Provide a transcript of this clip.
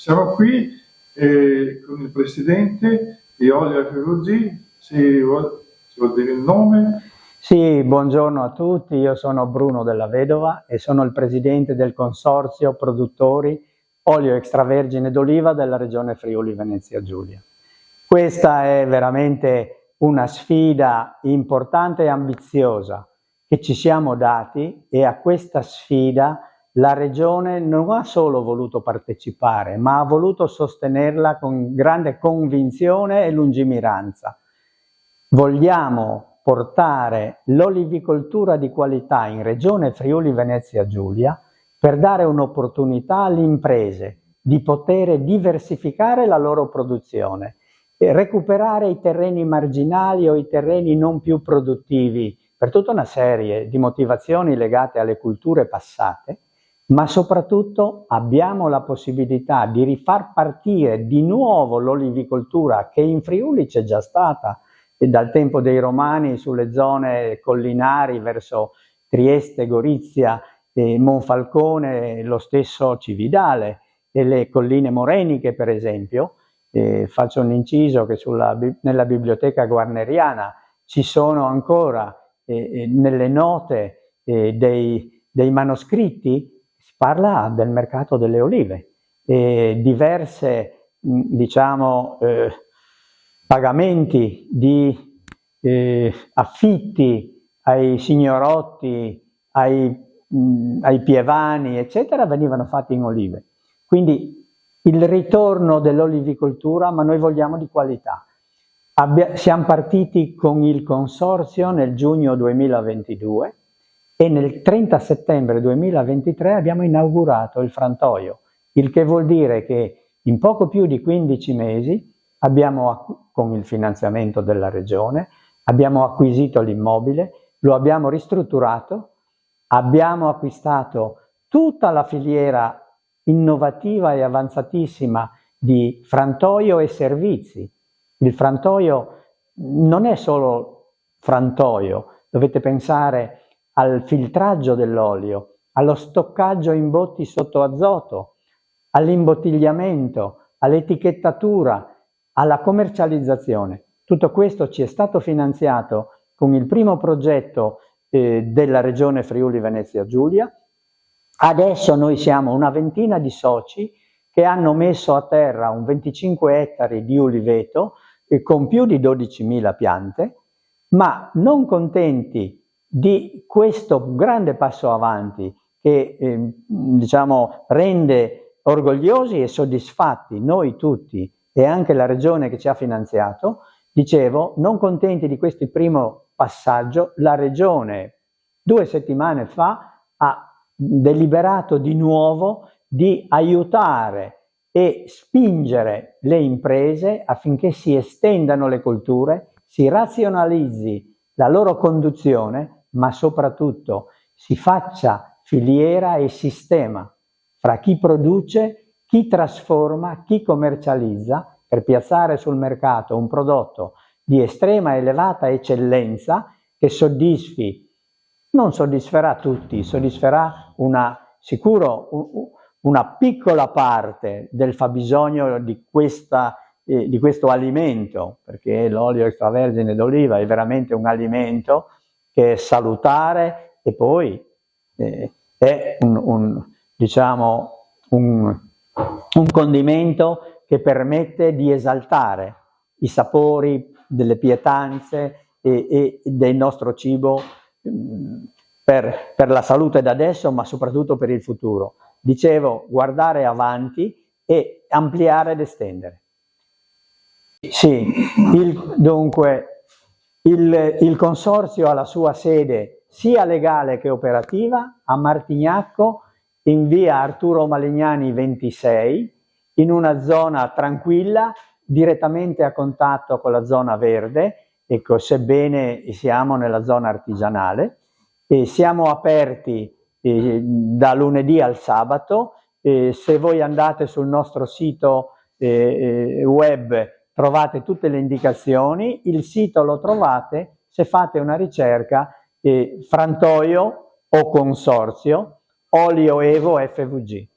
Siamo qui con il presidente di Olio FVG, ci vuol dire il nome? Sì, buongiorno a tutti, io sono Bruno Della Vedova e sono il presidente del consorzio produttori olio extravergine d'oliva della regione Friuli Venezia Giulia. Questa è veramente una sfida importante e ambiziosa che ci siamo dati, e a questa sfida la regione non ha solo voluto partecipare, ma ha voluto sostenerla con grande convinzione e lungimiranza. Vogliamo portare l'olivicoltura di qualità in regione Friuli Venezia Giulia per dare un'opportunità alle imprese di poter diversificare la loro produzione e recuperare i terreni marginali o i terreni non più produttivi per tutta una serie di motivazioni legate alle culture passate, ma soprattutto abbiamo la possibilità di rifar partire di nuovo l'olivicoltura che in Friuli c'è già stata dal tempo dei Romani sulle zone collinari verso Trieste, Gorizia, Monfalcone, lo stesso Cividale e le colline moreniche per esempio. Faccio un inciso che nella biblioteca guarneriana ci sono ancora nelle note dei manoscritti si parla del mercato delle olive, diverse diciamo pagamenti di affitti ai signorotti, ai pievani eccetera venivano fatti in olive. Quindi il ritorno dell'olivicoltura, ma noi vogliamo di qualità. Siamo partiti con il consorzio nel giugno 2022 e nel 30 settembre 2023 abbiamo inaugurato il frantoio, il che vuol dire che in poco più di 15 mesi abbiamo, con il finanziamento della regione, abbiamo acquisito l'immobile, lo abbiamo ristrutturato, abbiamo acquistato tutta la filiera innovativa e avanzatissima di frantoio e servizi. Il frantoio non è solo frantoio, dovete pensare al filtraggio dell'olio, allo stoccaggio in botti sotto azoto, all'imbottigliamento, all'etichettatura, alla commercializzazione. Tutto questo ci è stato finanziato con il primo progetto della regione Friuli Venezia Giulia. Adesso noi siamo una ventina di soci che hanno messo a terra un 25 ettari di uliveto con più di 12.000 piante, ma non contenti di questo grande passo avanti che diciamo rende orgogliosi e soddisfatti noi tutti e anche la regione che ci ha finanziato, dicevo, non contenti di questo primo passaggio, la regione 2 settimane fa ha deliberato di nuovo di aiutare e spingere le imprese affinché si estendano le colture, si razionalizzi la loro conduzione, ma soprattutto si faccia filiera e sistema fra chi produce, chi trasforma, chi commercializza per piazzare sul mercato un prodotto di estrema elevata eccellenza che non soddisferà tutti, soddisferà una piccola parte del fabbisogno di questo alimento, perché l'olio extravergine d'oliva è veramente un alimento che è salutare e poi è diciamo un condimento che permette di esaltare i sapori delle pietanze e del nostro cibo per la salute da adesso, ma soprattutto per il futuro. Dicevo, guardare avanti e ampliare ed estendere. Sì, dunque il consorzio ha la sua sede sia legale che operativa a Martignacco, in via Arturo Malignani 26, in una zona tranquilla, direttamente a contatto con la zona verde, ecco, sebbene siamo nella zona artigianale. Siamo aperti da lunedì al sabato, se voi andate sul nostro sito web trovate tutte le indicazioni, il sito lo trovate se fate una ricerca frantoio o consorzio Olio Evo FVG.